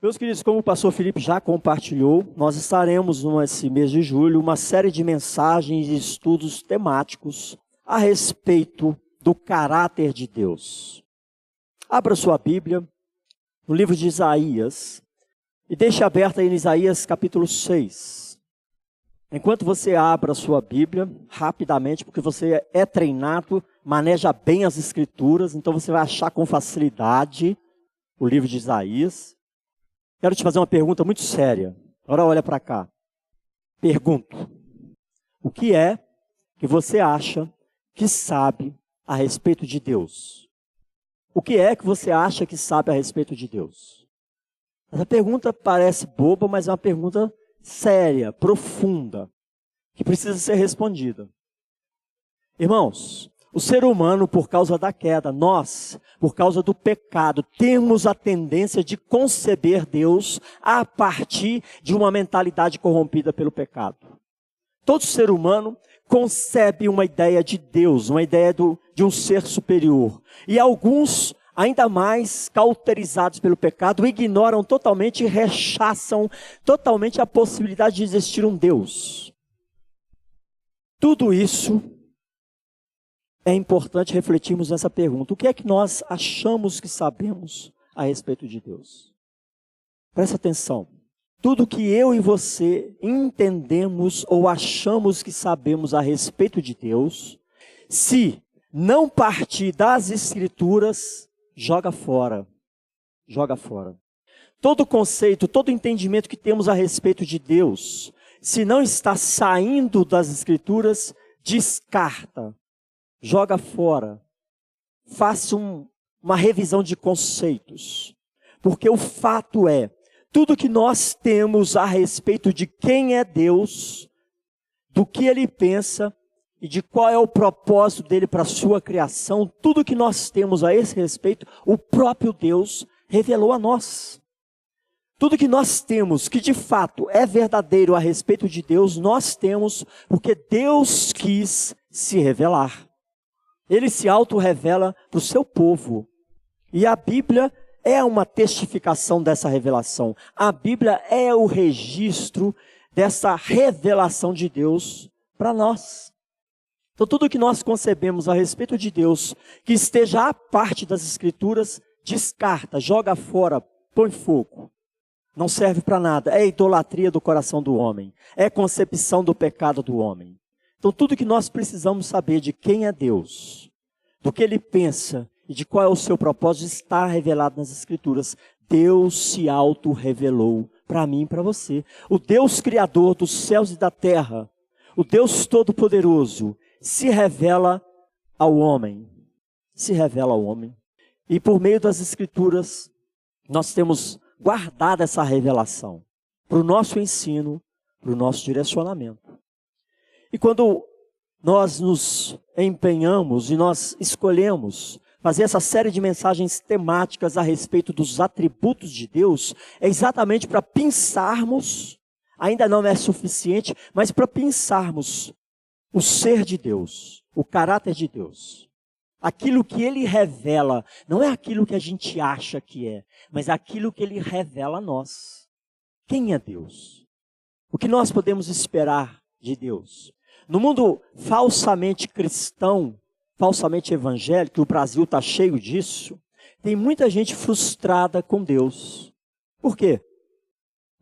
Meus queridos, como o pastor Felipe já compartilhou, nós estaremos nesse mês de julho uma série de mensagens e estudos temáticos a respeito do caráter de Deus. Abra sua Bíblia no livro de Isaías e deixe aberta aí em Isaías capítulo 6. Enquanto você abre a sua Bíblia, rapidamente, porque você é treinado, maneja bem as Escrituras, então você vai achar com facilidade o livro de Isaías. Quero te fazer uma pergunta muito séria. Agora olha para cá. Pergunto: o que é que você acha que sabe a respeito de Deus? O que é que você acha que sabe a respeito de Deus? Essa pergunta parece boba, mas é uma pergunta séria, profunda, que precisa ser respondida. Irmãos, o ser humano, por causa da queda, nós, por causa do pecado, temos a tendência de conceber Deus a partir de uma mentalidade corrompida pelo pecado. Todo ser humano concebe uma ideia de Deus, uma ideia de um ser superior. E alguns, ainda mais cauterizados pelo pecado, ignoram totalmente e rechaçam totalmente a possibilidade de existir um Deus. Tudo isso é importante refletirmos nessa pergunta. O que é que nós achamos que sabemos a respeito de Deus? Presta atenção. Tudo que eu e você entendemos ou achamos que sabemos a respeito de Deus, se não partir das Escrituras, joga fora. Joga fora. Todo conceito, todo entendimento que temos a respeito de Deus, se não está saindo das Escrituras, descarta. Joga fora, faça uma revisão de conceitos, porque o fato é, tudo que nós temos a respeito de quem é Deus, do que Ele pensa e de qual é o propósito dele para a sua criação, tudo que nós temos a esse respeito, o próprio Deus revelou a nós. Tudo que nós temos que de fato é verdadeiro a respeito de Deus, nós temos porque Deus quis se revelar. Ele se auto-revela para o seu povo. E a Bíblia é uma testificação dessa revelação. A Bíblia é o registro dessa revelação de Deus para nós. Então tudo que nós concebemos a respeito de Deus, que esteja à parte das Escrituras, descarta, joga fora, põe fogo. Não serve para nada. É idolatria do coração do homem. É concepção do pecado do homem. Então tudo que nós precisamos saber de quem é Deus, do que Ele pensa e de qual é o seu propósito está revelado nas Escrituras. Deus se auto-revelou para mim e para você. O Deus Criador dos céus e da terra, o Deus Todo-Poderoso, se revela ao homem. Se revela ao homem. E por meio das Escrituras, nós temos guardado essa revelação para o nosso ensino, para o nosso direcionamento. E quando nós nos empenhamos e nós escolhemos fazer essa série de mensagens temáticas a respeito dos atributos de Deus, é exatamente para pensarmos, ainda não é suficiente, mas para pensarmos o ser de Deus, o caráter de Deus. Aquilo que Ele revela, não é aquilo que a gente acha que é, mas aquilo que Ele revela a nós. Quem é Deus? O que nós podemos esperar de Deus? No mundo falsamente cristão, falsamente evangélico, o Brasil está cheio disso, tem muita gente frustrada com Deus. Por quê?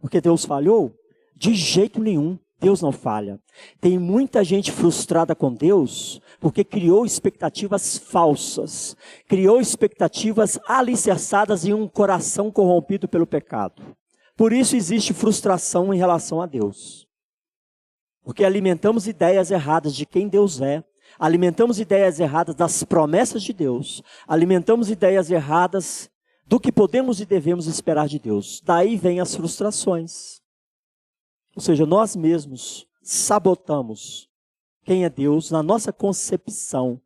Porque Deus falhou? De jeito nenhum, Deus não falha. Tem muita gente frustrada com Deus porque criou expectativas falsas, criou expectativas alicerçadas em um coração corrompido pelo pecado. Por isso existe frustração em relação a Deus. Porque alimentamos ideias erradas de quem Deus é, alimentamos ideias erradas das promessas de Deus, alimentamos ideias erradas do que podemos e devemos esperar de Deus. Daí vem as frustrações. Ou seja, nós mesmos sabotamos quem é Deus na nossa concepção,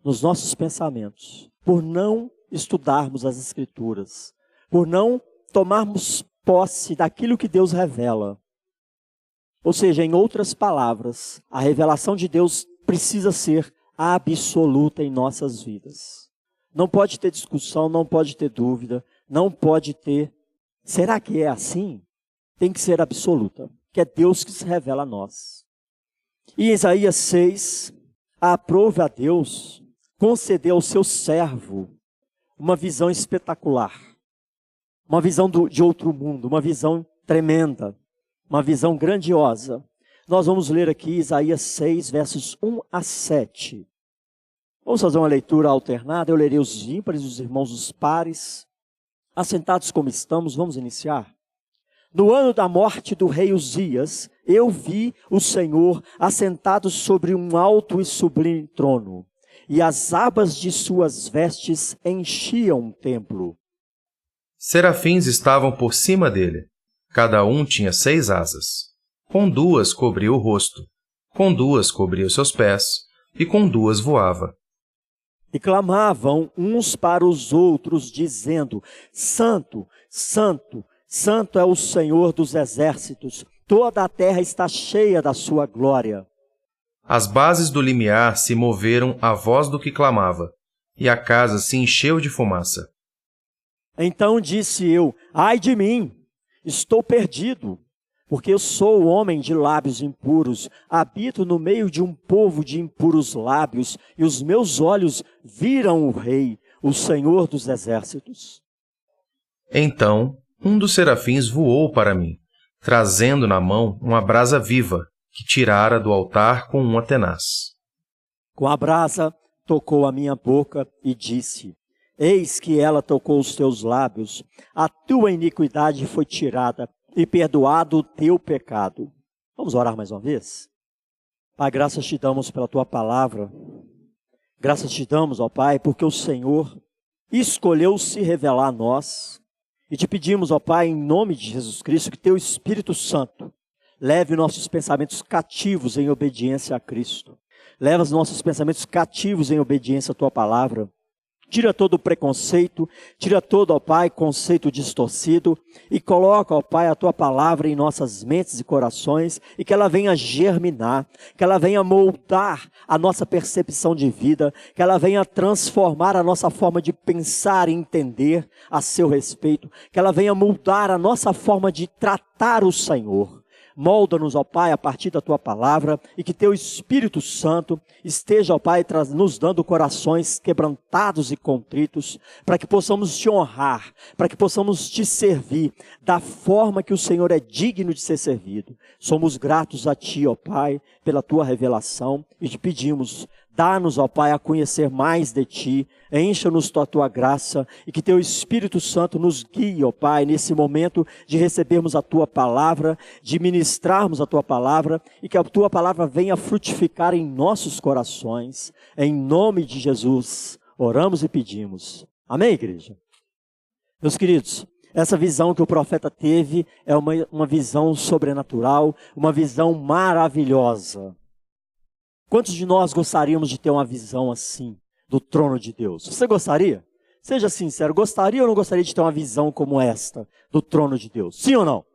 nos nossos pensamentos, por não estudarmos as Escrituras, por não tomarmos posse daquilo que Deus revela. Ou seja, em outras palavras, a revelação de Deus precisa ser absoluta em nossas vidas. Não pode ter discussão, não pode ter dúvida, não pode ter Será que é assim? Tem que ser absoluta, que é Deus que se revela a nós. E em Isaías 6, aprove a Deus conceder ao seu servo uma visão espetacular, uma visão de outro mundo, uma visão tremenda, uma visão grandiosa. Nós vamos ler aqui Isaías 6, versos 1 a 7. Vamos fazer uma leitura alternada, eu lerei os ímpares, os irmãos os pares. Assentados como estamos, vamos iniciar. No ano da morte do rei Uzias, eu vi o Senhor assentado sobre um alto e sublime trono, e as abas de suas vestes enchiam o templo. Serafins estavam por cima dele. Cada um tinha 6 asas. Com 2 cobria o rosto, com 2 cobria os seus pés, e com 2 voava. E clamavam uns para os outros, dizendo: Santo, Santo, Santo é o Senhor dos exércitos, toda a terra está cheia da sua glória. As bases do limiar se moveram à voz do que clamava, e a casa se encheu de fumaça. Então disse eu: ai de mim, estou perdido, porque eu sou homem de lábios impuros, habito no meio de um povo de impuros lábios, e os meus olhos viram o Rei, o Senhor dos exércitos. Então um dos serafins voou para mim, trazendo na mão uma brasa viva, que tirara do altar com uma tenaz. Com a brasa tocou a minha boca e disse: eis que ela tocou os teus lábios, a tua iniquidade foi tirada, e perdoado o teu pecado. Vamos orar mais uma vez? Pai, graças te damos pela tua palavra. Graças te damos, ó Pai, porque o Senhor escolheu se revelar a nós. E te pedimos, ó Pai, em nome de Jesus Cristo, que teu Espírito Santo leve nossos pensamentos cativos em obediência a Cristo. Leva os nossos pensamentos cativos em obediência à tua palavra. Tira todo o preconceito, tira todo, ó Pai, conceito distorcido e coloca, ó Pai, a tua palavra em nossas mentes e corações e que ela venha germinar, que ela venha moldar a nossa percepção de vida, que ela venha transformar a nossa forma de pensar e entender a seu respeito, que ela venha moldar a nossa forma de tratar o Senhor. Molda-nos, ó Pai, a partir da Tua palavra e que Teu Espírito Santo esteja, ó Pai, nos dando corações quebrantados e contritos, para que possamos Te honrar, para que possamos Te servir da forma que o Senhor é digno de ser servido. Somos gratos a Ti, ó Pai, pela Tua revelação e Te pedimos, dá-nos, ó Pai, a conhecer mais de Ti, encha-nos da Tua graça e que Teu Espírito Santo nos guie, ó Pai, nesse momento de recebermos a Tua palavra, de ministrarmos a Tua palavra e que a Tua palavra venha frutificar em nossos corações. Em nome de Jesus, oramos e pedimos. Amém, igreja? Meus queridos, essa visão que o profeta teve é uma visão sobrenatural, uma visão maravilhosa. Quantos de nós gostaríamos de ter uma visão assim, do trono de Deus? Você gostaria? Seja sincero, gostaria ou não gostaria de ter uma visão como esta, do trono de Deus? Sim ou não?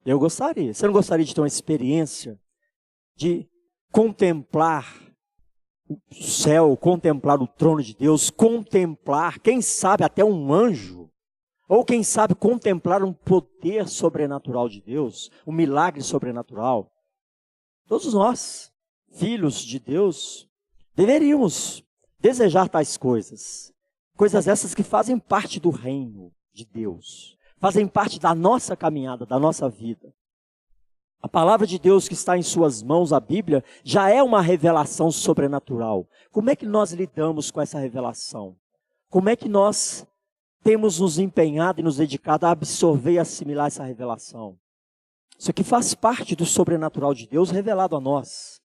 Eu gostaria. Você não gostaria de ter uma experiência de contemplar o céu, contemplar o trono de Deus, contemplar, quem sabe até um anjo, ou quem sabe contemplar um poder sobrenatural de Deus, um milagre sobrenatural? Todos nós, filhos de Deus, deveríamos desejar tais coisas. Coisas essas que fazem parte do reino de Deus. Fazem parte da nossa caminhada, da nossa vida. A palavra de Deus que está em suas mãos, a Bíblia, já é uma revelação sobrenatural. Como é que nós lidamos com essa revelação? Como é que nós temos nos empenhado e nos dedicado a absorver e assimilar essa revelação? Isso aqui faz parte do sobrenatural de Deus revelado a nós.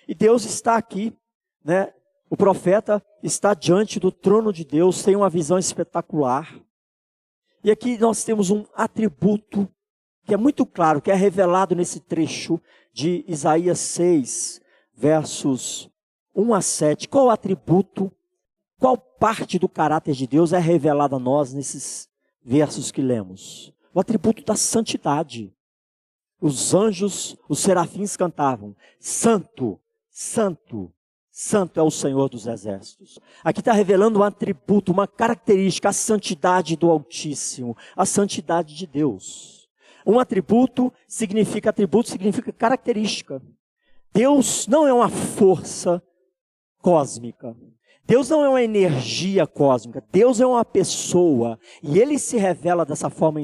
E Deus está aqui, né? O profeta está diante do trono de Deus, tem uma visão espetacular. E aqui nós temos um atributo que é muito claro, que é revelado nesse trecho de Isaías 6, versos 1 a 7. Qual atributo, qual parte do caráter de Deus é revelada a nós nesses versos que lemos? O atributo da santidade. Os anjos, os serafins cantavam: Santo, Santo, Santo é o Senhor dos Exércitos. Aqui está revelando um atributo, uma característica, a santidade do Altíssimo, a santidade de Deus. Um atributo significa característica. Deus não é uma força cósmica. Deus não é uma energia cósmica. Deus é uma pessoa. E Ele se revela dessa forma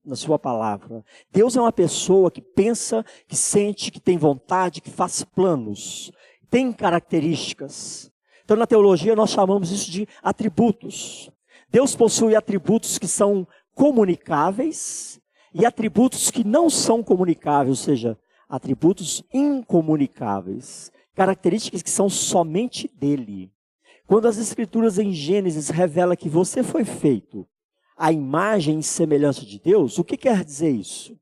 na sua palavra. Deus é uma pessoa que pensa, que sente, que tem vontade, que faz planos. Tem características. Então, na teologia, nós chamamos isso de atributos. Deus possui atributos que são comunicáveis e atributos que não são comunicáveis, ou seja, atributos incomunicáveis. Características que são somente dele. Quando as Escrituras em Gênesis revelam que você foi feito à imagem e semelhança de Deus, o que quer dizer isso?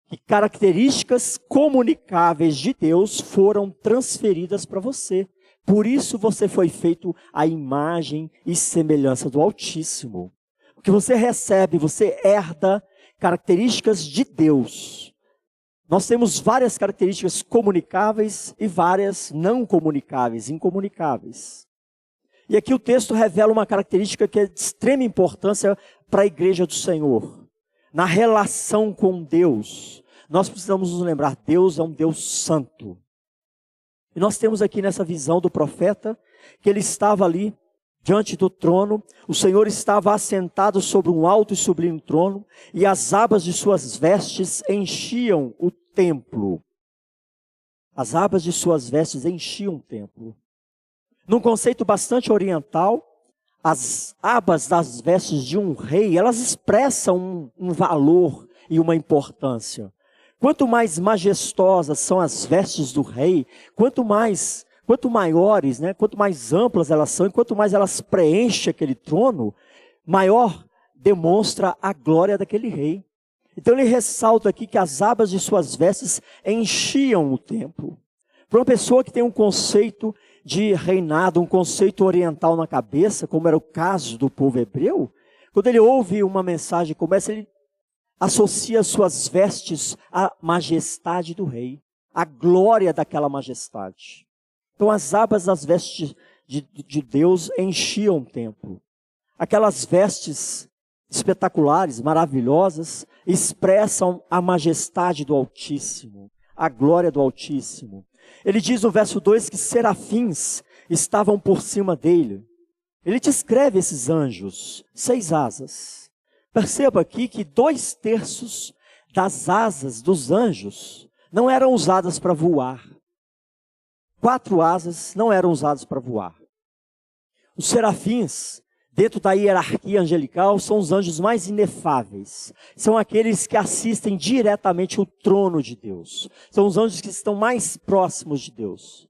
Que características comunicáveis de Deus foram transferidas para você. Por isso você foi feito à imagem e semelhança do Altíssimo. O que você recebe, você herda características de Deus. Nós temos várias características comunicáveis e várias não comunicáveis, incomunicáveis. E aqui o texto revela uma característica que é de extrema importância para a igreja do Senhor. Na relação com Deus, nós precisamos nos lembrar, Deus é um Deus santo. E nós temos aqui nessa visão do profeta, que ele estava ali diante do trono, o Senhor estava assentado sobre um alto e sublime trono, e as abas de suas vestes enchiam o templo. As abas de suas vestes enchiam o templo. Num conceito bastante oriental, as abas das vestes de um rei, elas expressam um valor e uma importância. Quanto mais majestosas são as vestes do rei, quanto maiores, quanto mais amplas elas são, e quanto mais elas preenchem aquele trono, maior demonstra a glória daquele rei. Então ele ressalta aqui que as abas de suas vestes enchiam o templo. Para uma pessoa que tem um conceito de reinado, um conceito oriental na cabeça, como era o caso do povo hebreu, quando ele ouve uma mensagem como essa, ele associa suas vestes à majestade do rei, à glória daquela majestade. Então as abas das vestes de Deus enchiam o templo. Aquelas vestes espetaculares, maravilhosas, expressam a majestade do Altíssimo, a glória do Altíssimo. Ele diz no verso 2 que serafins estavam por cima dele. Ele descreve esses anjos, 6 asas. Perceba aqui que 2/3 das asas dos anjos não eram usadas para voar. 4 asas não eram usadas para voar. Os serafins, dentro da hierarquia angelical, são os anjos mais inefáveis. São aqueles que assistem diretamente o trono de Deus. São os anjos que estão mais próximos de Deus.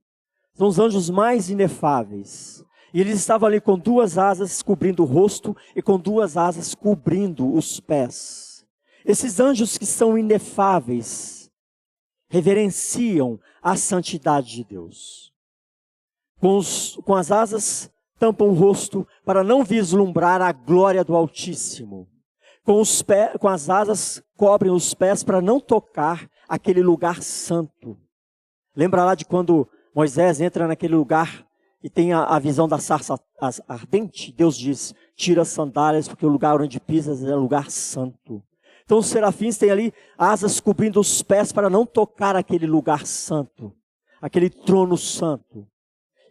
São os anjos mais inefáveis. E eles estavam ali com 2 asas cobrindo o rosto e com 2 asas cobrindo os pés. Esses anjos que são inefáveis reverenciam a santidade de Deus. Com as asas tampam o rosto para não vislumbrar a glória do Altíssimo. Com as asas cobrem os pés para não tocar aquele lugar santo. Lembra lá de quando Moisés entra naquele lugar e tem a visão da sarça ardente? Deus diz, tira as sandálias porque o lugar onde pisas é lugar santo. Então os serafins têm ali asas cobrindo os pés para não tocar aquele lugar santo, aquele trono santo.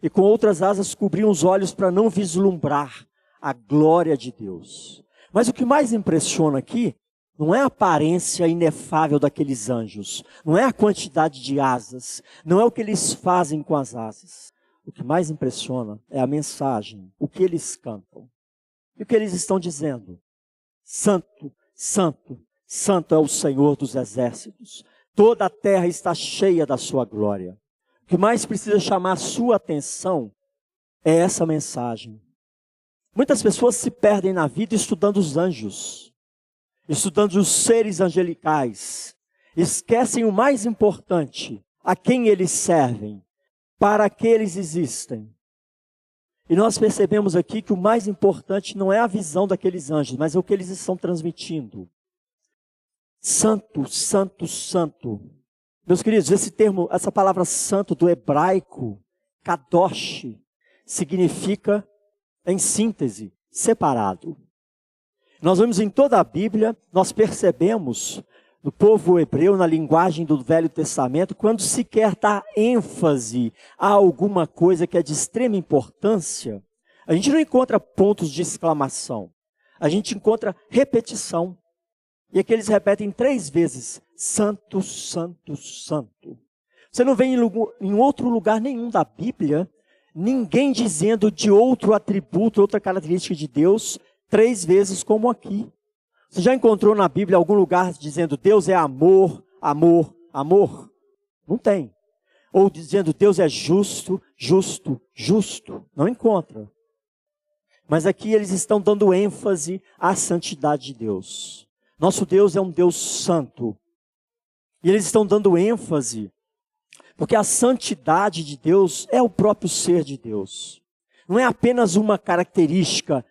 E com outras asas cobriam os olhos para não vislumbrar a glória de Deus. Mas o que mais impressiona aqui não é a aparência inefável daqueles anjos, não é a quantidade de asas, não é o que eles fazem com as asas. O que mais impressiona é a mensagem, o que eles cantam. E o que eles estão dizendo? Santo, santo, santo é o Senhor dos Exércitos. Toda a terra está cheia da sua glória. O que mais precisa chamar a sua atenção é essa mensagem. Muitas pessoas se perdem na vida estudando os anjos, estudando os seres angelicais. Esquecem o mais importante, a quem eles servem, para que eles existem. E nós percebemos aqui que o mais importante não é a visão daqueles anjos, mas é o que eles estão transmitindo. Santo, santo, santo. Meus queridos, esse termo, essa palavra santo do hebraico, Kadosh significa, em síntese, separado. Nós vemos em toda a Bíblia, nós percebemos no povo hebreu, na linguagem do Velho Testamento, quando se quer dar ênfase a alguma coisa que é de extrema importância, a gente não encontra pontos de exclamação, a gente encontra repetição. E aqui eles repetem 3 vezes, santo, santo, santo. Você não vê em outro lugar nenhum da Bíblia, ninguém dizendo de outro atributo, outra característica de Deus, 3 vezes como aqui. Você já encontrou na Bíblia algum lugar dizendo Deus é amor, amor, amor? Não tem. Ou dizendo Deus é justo, justo, justo? Não encontra. Mas aqui eles estão dando ênfase à santidade de Deus. Nosso Deus é um Deus santo. E eles estão dando ênfase, porque a santidade de Deus é o próprio ser de Deus. Não é apenas uma característica,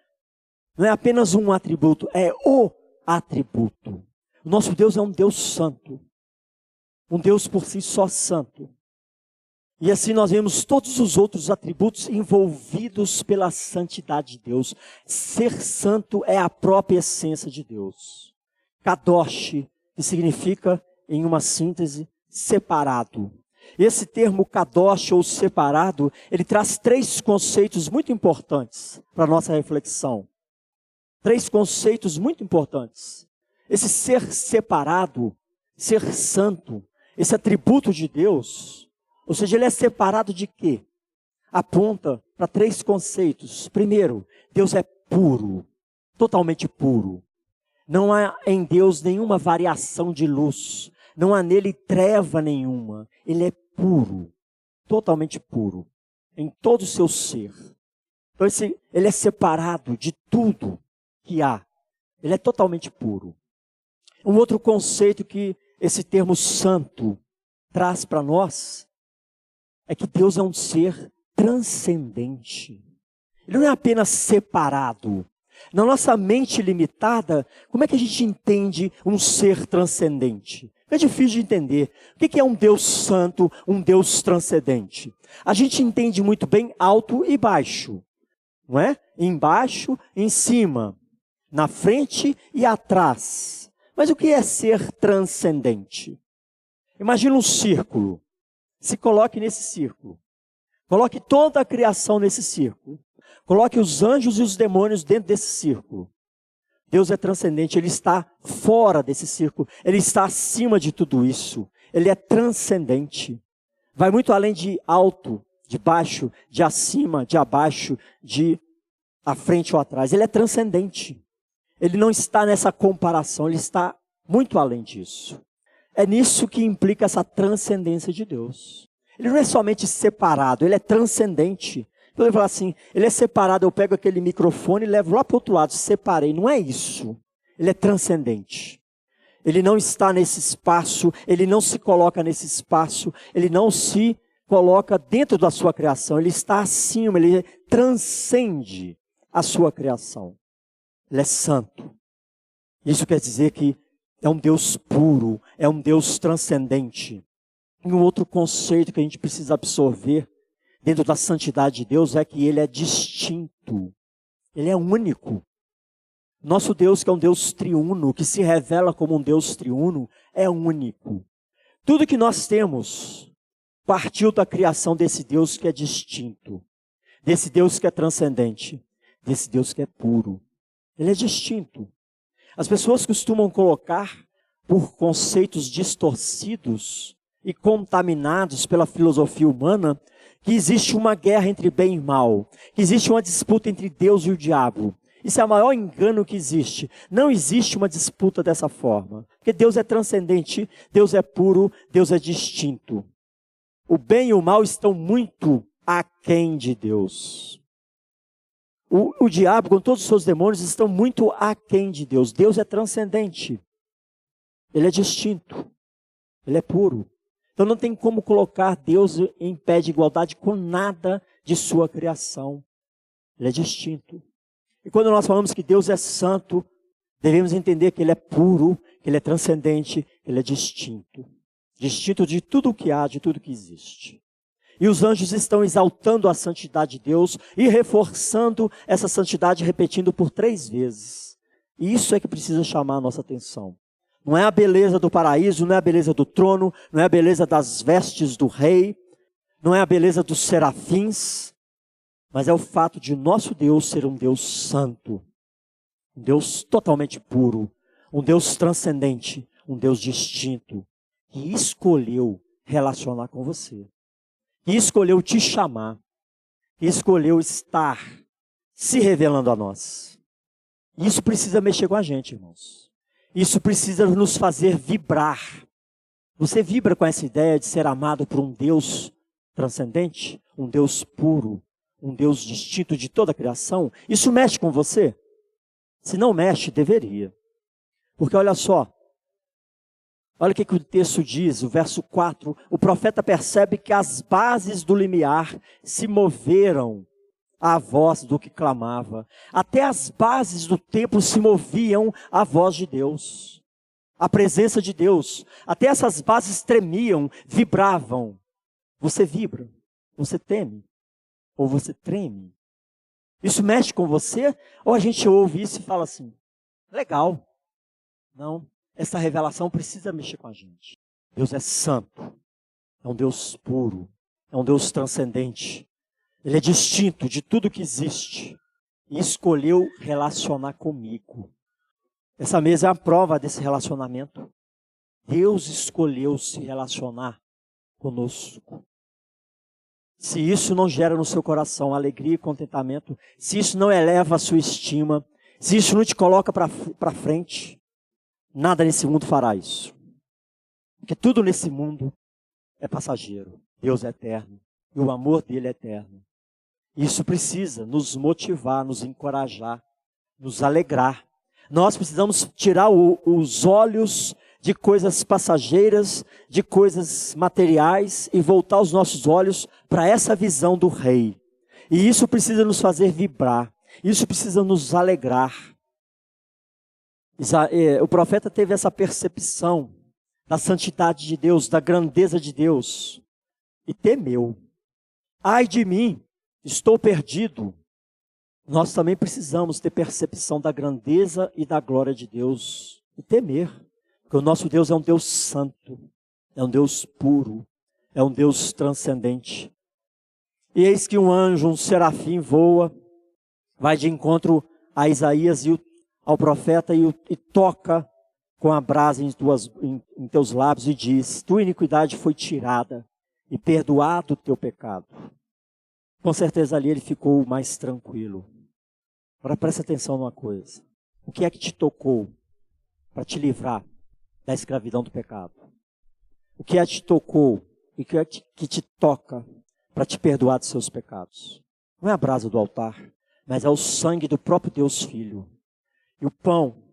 não é apenas um atributo, é o atributo. O nosso Deus é um Deus santo. Um Deus por si só santo. E assim nós vemos todos os outros atributos envolvidos pela santidade de Deus. Ser santo é a própria essência de Deus. Kadosh, que significa, em uma síntese, separado. Esse termo Kadosh ou separado, ele traz 3 conceitos muito importantes para a nossa reflexão. 3 conceitos muito importantes. Esse ser separado, ser santo, esse atributo de Deus, ou seja, ele é separado de quê? Aponta para 3 conceitos. Primeiro, Deus é puro, totalmente puro. Não há em Deus nenhuma variação de luz, não há nele treva nenhuma. Ele é puro, totalmente puro, em todo o seu ser. Então ele é separado de tudo que há. Ele é totalmente puro. Um outro conceito que esse termo santo traz para nós é que Deus é um ser transcendente. Ele não é apenas separado. Na nossa mente limitada, como é que a gente entende um ser transcendente? É difícil de entender. O que é um Deus santo, um Deus transcendente? A gente entende muito bem alto e baixo, não é? Embaixo, em cima, na frente e atrás. Mas o que é ser transcendente? Imagina um círculo. Se coloque nesse círculo. Coloque toda a criação nesse círculo. Coloque os anjos e os demônios dentro desse círculo. Deus é transcendente, Ele está fora desse círculo. Ele está acima de tudo isso. Ele é transcendente. Vai muito além de alto, de baixo, de acima, de abaixo, de à frente ou atrás. Ele é transcendente. Ele não está nessa comparação, Ele está muito além disso. É nisso que implica essa transcendência de Deus. Ele não é somente separado, Ele é transcendente. Então ele fala assim, Ele é separado, eu pego aquele microfone e levo lá para o outro lado, separei. Não é isso. Ele é transcendente. Ele não está nesse espaço, Ele não se coloca nesse espaço, Ele não se coloca dentro da sua criação. Ele está acima, Ele transcende a sua criação. Ele é santo. Isso quer dizer que é um Deus puro, é um Deus transcendente. E um outro conceito que a gente precisa absorver dentro da santidade de Deus é que Ele é distinto. Ele é único. Nosso Deus, que é um Deus triuno, que se revela como um Deus triuno, é único. Tudo que nós temos partiu da criação desse Deus que é distinto. Desse Deus que é transcendente. Desse Deus que é puro. Ele é distinto. As pessoas costumam colocar, por conceitos distorcidos e contaminados pela filosofia humana, que existe uma guerra entre bem e mal, que existe uma disputa entre Deus e o diabo. Isso é o maior engano que existe. Não existe uma disputa dessa forma, porque Deus é transcendente, Deus é puro, Deus é distinto. O bem e o mal estão muito aquém de Deus. O diabo, com todos os seus demônios, estão muito aquém de Deus. Deus é transcendente. Ele é distinto. Ele é puro. Então não tem como colocar Deus em pé de igualdade com nada de sua criação. Ele é distinto. E quando nós falamos que Deus é santo, devemos entender que Ele é puro, que Ele é transcendente, que Ele é distinto. Distinto de tudo o que há, de tudo que existe. E os anjos estão exaltando a santidade de Deus e reforçando essa santidade, repetindo por 3 vezes. E isso é que precisa chamar a nossa atenção. Não é a beleza do paraíso, não é a beleza do trono, não é a beleza das vestes do rei, não é a beleza dos serafins, mas é o fato de nosso Deus ser um Deus santo, um Deus totalmente puro, um Deus transcendente, um Deus distinto, que escolheu relacionar com você, que escolheu te chamar, que escolheu estar se revelando a nós. Isso precisa mexer com a gente, irmãos. Isso precisa nos fazer vibrar. Você vibra com essa ideia de ser amado por um Deus transcendente, um Deus puro, um Deus distinto de toda a criação? Isso mexe com você? Se não mexe, deveria. Porque olha só, olha o que o texto diz, o verso 4, o profeta percebe que as bases do limiar se moveram à voz do que clamava. Até as bases do templo se moviam à voz de Deus, à presença de Deus. Até essas bases tremiam, vibravam. Você vibra, você teme, ou você treme. Isso mexe com você? Ou a gente ouve isso e fala assim, legal. Não, essa revelação precisa mexer com a gente. Deus é santo, é um Deus puro, é um Deus transcendente. Ele é distinto de tudo que existe e escolheu relacionar comigo. Essa mesa é a prova desse relacionamento. Deus escolheu se relacionar conosco. Se isso não gera no seu coração alegria e contentamento, se isso não eleva a sua estima, se isso não te coloca para frente, nada nesse mundo fará isso. Porque tudo nesse mundo é passageiro. Deus é eterno e o amor dele é eterno. Isso precisa nos motivar, nos encorajar, nos alegrar. Nós precisamos tirar os olhos de coisas passageiras, de coisas materiais e voltar os nossos olhos para essa visão do Rei. E isso precisa nos fazer vibrar, isso precisa nos alegrar. O profeta teve essa percepção da santidade de Deus, da grandeza de Deus e temeu. Ai de mim, estou perdido. Nós também precisamos ter percepção da grandeza e da glória de Deus e temer. Porque o nosso Deus é um Deus santo, é um Deus puro, é um Deus transcendente. E eis que um anjo, um serafim voa, vai de encontro a Isaías e ao profeta e toca com a brasa em teus lábios e diz, tua iniquidade foi tirada e perdoado o teu pecado. Com certeza ali ele ficou mais tranquilo. Agora presta atenção numa coisa. O que é que te tocou para te livrar da escravidão do pecado? O que é que te tocou e o que é que te toca para te perdoar dos seus pecados? Não é a brasa do altar, mas é o sangue do próprio Deus Filho. E o pão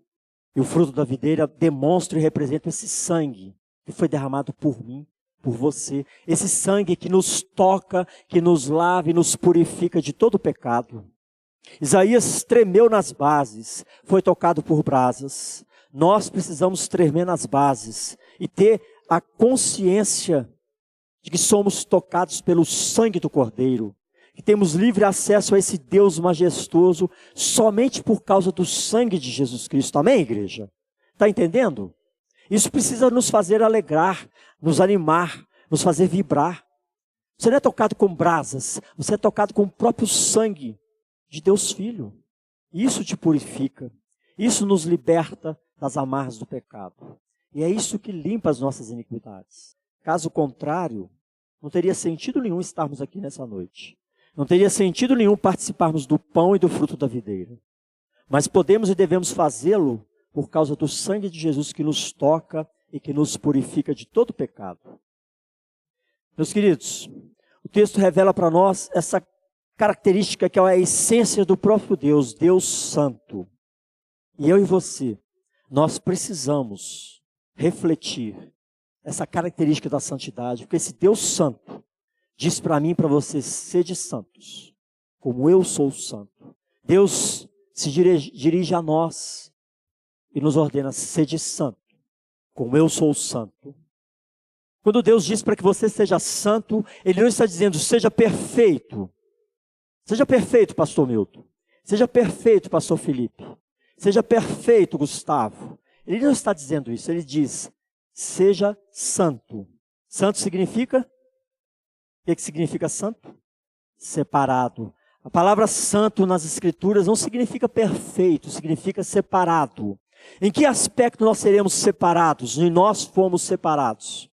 e o fruto da videira demonstram e representam esse sangue que foi derramado por mim, por você. Esse sangue que nos toca, que nos lava e nos purifica de todo o pecado. Isaías tremeu nas bases, foi tocado por brasas. Nós precisamos tremer nas bases e ter a consciência de que somos tocados pelo sangue do Cordeiro, que temos livre acesso a esse Deus majestoso somente por causa do sangue de Jesus Cristo. Amém, igreja? Está entendendo? Isso precisa nos fazer alegrar, nos animar, nos fazer vibrar. Você não é tocado com brasas, você é tocado com o próprio sangue de Deus Filho. Isso te purifica, isso nos liberta das amarras do pecado. E é isso que limpa as nossas iniquidades. Caso contrário, não teria sentido nenhum estarmos aqui nessa noite. Não teria sentido nenhum participarmos do pão e do fruto da videira. Mas podemos e devemos fazê-lo por causa do sangue de Jesus que nos toca e que nos purifica de todo pecado. Meus queridos, o texto revela para nós essa característica que é a essência do próprio Deus, Deus Santo. E eu e você, nós precisamos refletir essa característica da santidade, porque esse Deus Santo diz para mim e para você, sede santos, como eu sou santo. Deus se dirige a nós e nos ordena, sede santo, como eu sou santo. Quando Deus diz para que você seja santo, Ele não está dizendo seja perfeito. Seja perfeito, pastor Milton. Seja perfeito, pastor Felipe. Seja perfeito, Gustavo. Ele não está dizendo isso, ele diz, seja santo. Santo significa? O que significa santo? Separado. A palavra santo nas Escrituras não significa perfeito, significa separado. Em que aspecto nós seremos separados? E nós fomos separados.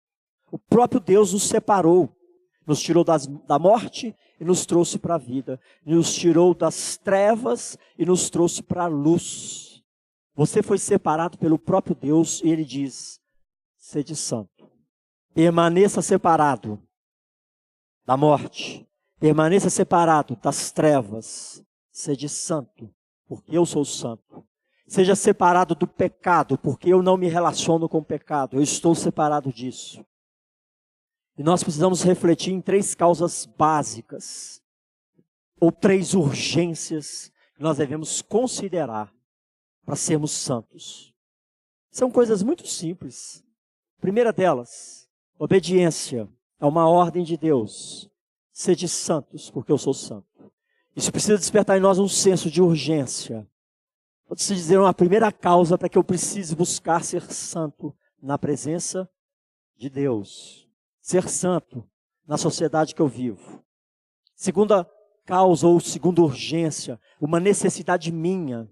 O próprio Deus nos separou. Nos tirou da morte e nos trouxe para a vida. Nos tirou das trevas e nos trouxe para a luz. Você foi separado pelo próprio Deus e Ele diz, sede santo. Permaneça separado da morte. Permaneça separado das trevas. Sede santo, porque eu sou santo. Seja separado do pecado, porque eu não me relaciono com o pecado. Eu estou separado disso. E nós precisamos refletir em 3 causas básicas, ou 3 urgências que nós devemos considerar para sermos santos. São coisas muito simples. A primeira delas, obediência a uma ordem de Deus. Sede santos, porque eu sou santo. Isso precisa despertar em nós um senso de urgência. Pode-se dizer uma primeira causa para que eu precise buscar ser santo na presença de Deus. Ser santo na sociedade que eu vivo. Segunda causa ou segunda urgência, uma necessidade minha.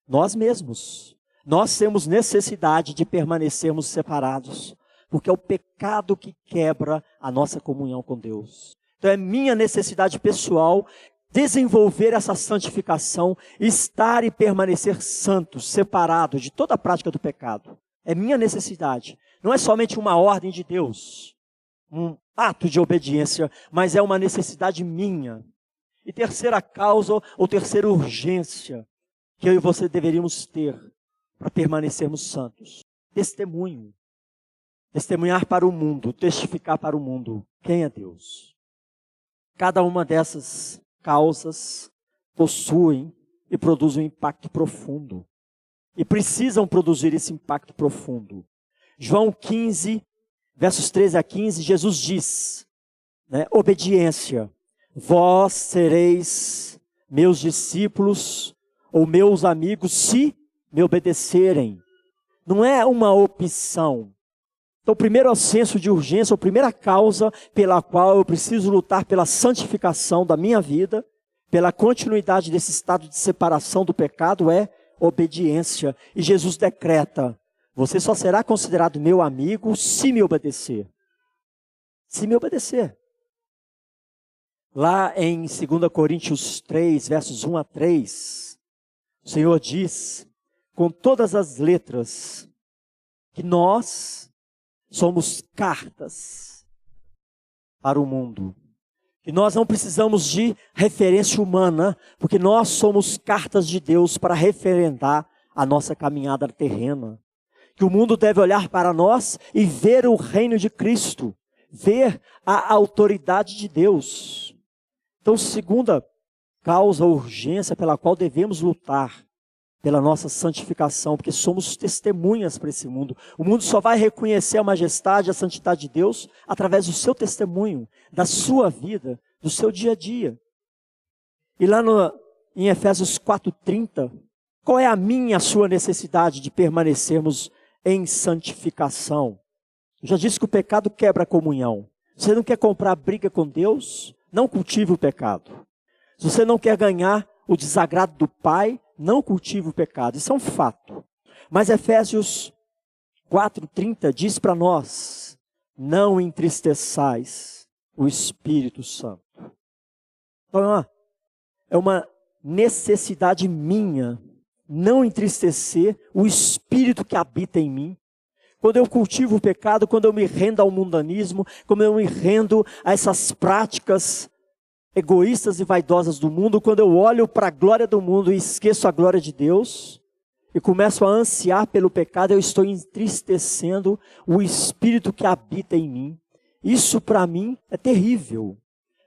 Nós mesmos. Nós temos necessidade de permanecermos separados. Porque é o pecado que quebra a nossa comunhão com Deus. Então é minha necessidade pessoal desenvolver essa santificação, estar e permanecer santo, separado de toda a prática do pecado. É minha necessidade. Não é somente uma ordem de Deus, um ato de obediência, mas é uma necessidade minha. E terceira causa ou terceira urgência que eu e você deveríamos ter para permanecermos santos. Testemunho. Testemunhar para o mundo, testificar para o mundo quem é Deus. Cada uma dessas causas possuem e produzem um impacto profundo. E precisam produzir esse impacto profundo. João 15, versos 13 a 15, Jesus diz, obediência. Vós sereis meus discípulos ou meus amigos se me obedecerem. Não é uma opção. Então, o primeiro senso de urgência, a primeira causa pela qual eu preciso lutar pela santificação da minha vida, pela continuidade desse estado de separação do pecado, é obediência. E Jesus decreta, você só será considerado meu amigo se me obedecer. Se me obedecer. Lá em 2 Coríntios 3, versos 1 a 3, o Senhor diz, com todas as letras, que nós somos cartas para o mundo. Que nós não precisamos de referência humana, porque nós somos cartas de Deus para referendar a nossa caminhada terrena. Que o mundo deve olhar para nós e ver o reino de Cristo, ver a autoridade de Deus. Então, segunda causa, urgência pela qual devemos lutar, pela nossa santificação, porque somos testemunhas para esse mundo. O mundo só vai reconhecer a majestade, a santidade de Deus através do seu testemunho, da sua vida, do seu dia a dia. E lá em Efésios 4:30, qual é a minha, a sua necessidade de permanecermos em santificação? Eu já disse que o pecado quebra a comunhão. Você não quer comprar briga com Deus? Não cultive o pecado. Se você não quer ganhar o desagrado do Pai, não cultive o pecado. Isso é um fato. Mas Efésios 4:30 diz para nós, não entristeçais o Espírito Santo. Então, é uma necessidade minha não entristecer o Espírito que habita em mim. Quando eu cultivo o pecado, quando eu me rendo ao mundanismo, quando eu me rendo a essas práticas egoístas e vaidosas do mundo, quando eu olho para a glória do mundo e esqueço a glória de Deus, e começo a ansiar pelo pecado, eu estou entristecendo o Espírito que habita em mim. Isso para mim é terrível,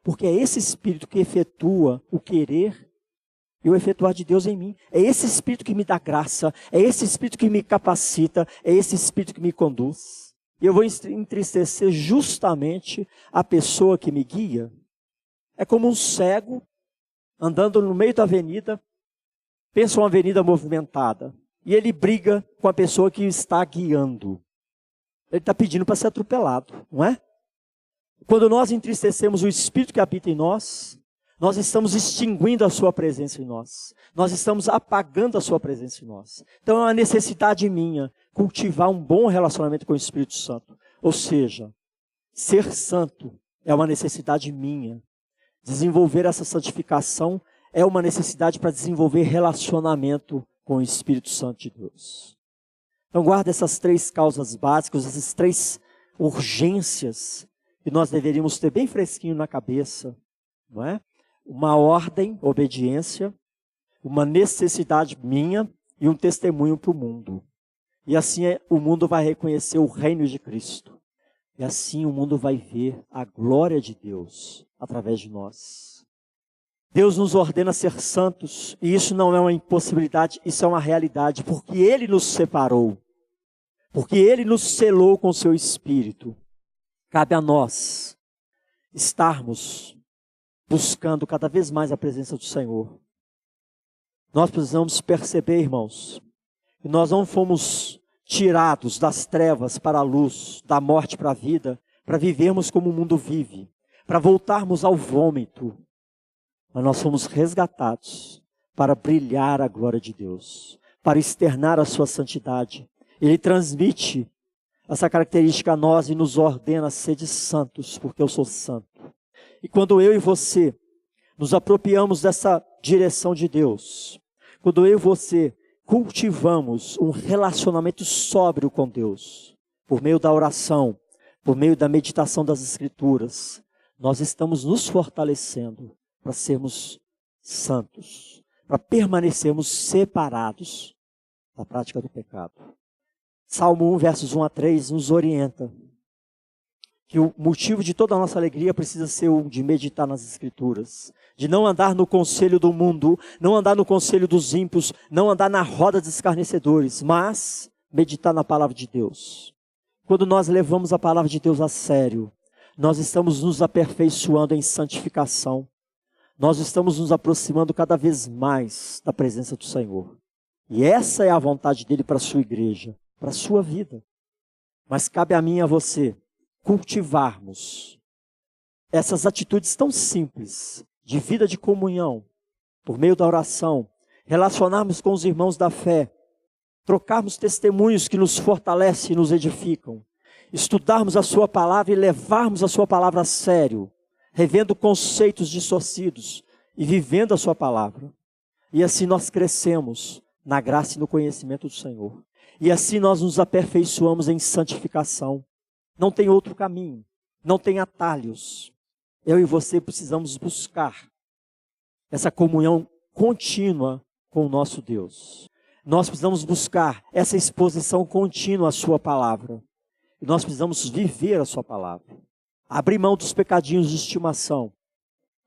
porque é esse Espírito que efetua o querer e o efetuar de Deus em mim. É esse Espírito que me dá graça, é esse Espírito que me capacita, é esse Espírito que me conduz. E eu vou entristecer justamente a pessoa que me guia. É como um cego andando no meio da avenida, pensa uma avenida movimentada, e ele briga com a pessoa que está guiando. Ele está pedindo para ser atropelado, não é? Quando nós entristecemos o Espírito que habita em nós, nós estamos extinguindo a sua presença em nós. Nós estamos apagando a sua presença em nós. Então é uma necessidade minha cultivar um bom relacionamento com o Espírito Santo. Ou seja, ser santo é uma necessidade minha. Desenvolver essa santificação é uma necessidade para desenvolver relacionamento com o Espírito Santo de Deus. Então guarda essas 3 causas básicas, essas 3 urgências que nós deveríamos ter bem fresquinho na cabeça, não é? Uma ordem, obediência, uma necessidade minha e um testemunho para o mundo. E assim o mundo vai reconhecer o reino de Cristo. E assim o mundo vai ver a glória de Deus através de nós. Deus nos ordena ser santos, e isso não é uma impossibilidade, isso é uma realidade, porque Ele nos separou, porque Ele nos selou com o seu Espírito. Cabe a nós estarmos buscando cada vez mais a presença do Senhor. Nós precisamos perceber, irmãos, que nós não fomos tirados das trevas para a luz, da morte para a vida, para vivermos como o mundo vive, para voltarmos ao vômito. Mas nós fomos resgatados para brilhar a glória de Deus, para externar a sua santidade. Ele transmite essa característica a nós e nos ordena ser santos, porque eu sou santo. E quando eu e você nos apropriamos dessa direção de Deus, quando eu e você cultivamos um relacionamento sóbrio com Deus, por meio da oração, por meio da meditação das Escrituras, nós estamos nos fortalecendo para sermos santos, para permanecermos separados da prática do pecado. Salmo 1, versos 1 a 3, nos orienta que o motivo de toda a nossa alegria precisa ser o de meditar nas Escrituras, de não andar no conselho do mundo, não andar no conselho dos ímpios, não andar na roda dos escarnecedores, mas meditar na palavra de Deus. Quando nós levamos a palavra de Deus a sério, nós estamos nos aperfeiçoando em santificação. Nós estamos nos aproximando cada vez mais da presença do Senhor. E essa é a vontade dele para a sua igreja, para a sua vida. Mas cabe a mim e a você cultivarmos essas atitudes tão simples de vida de comunhão, por meio da oração, relacionarmos com os irmãos da fé, trocarmos testemunhos que nos fortalecem e nos edificam, estudarmos a sua palavra e levarmos a sua palavra a sério, revendo conceitos distorcidos e vivendo a sua palavra. E assim nós crescemos na graça e no conhecimento do Senhor. E assim nós nos aperfeiçoamos em santificação. Não tem outro caminho, não tem atalhos. Eu e você precisamos buscar essa comunhão contínua com o nosso Deus. Nós precisamos buscar essa exposição contínua à sua palavra. E nós precisamos viver a sua palavra. Abrir mão dos pecadinhos de estimação,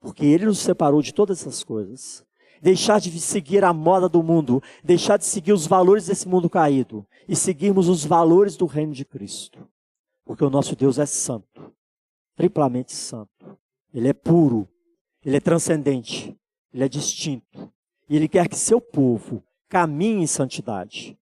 porque Ele nos separou de todas essas coisas. Deixar de seguir a moda do mundo, deixar de seguir os valores desse mundo caído e seguirmos os valores do reino de Cristo. Porque o nosso Deus é santo, triplamente santo. Ele é puro, Ele é transcendente, Ele é distinto. E Ele quer que seu povo caminhe em santidade,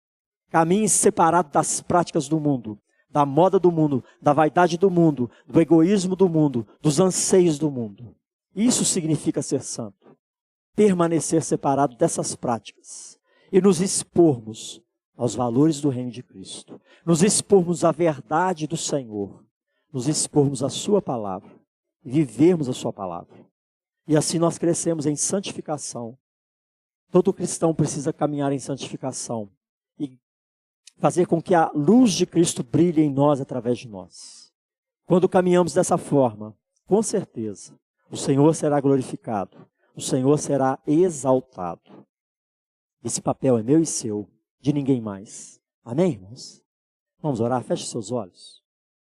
caminhe separado das práticas do mundo, da moda do mundo, da vaidade do mundo, do egoísmo do mundo, dos anseios do mundo. Isso significa ser santo. Permanecer separado dessas práticas e nos expormos aos valores do reino de Cristo, nos expormos à verdade do Senhor, nos expormos à sua palavra, vivermos a sua palavra. E assim nós crescemos em santificação. Todo cristão precisa caminhar em santificação e fazer com que a luz de Cristo brilhe em nós através de nós. Quando caminhamos dessa forma, com certeza, o Senhor será glorificado, o Senhor será exaltado. Esse papel é meu e seu, de ninguém mais. Amém, irmãos? Vamos orar? Feche seus olhos.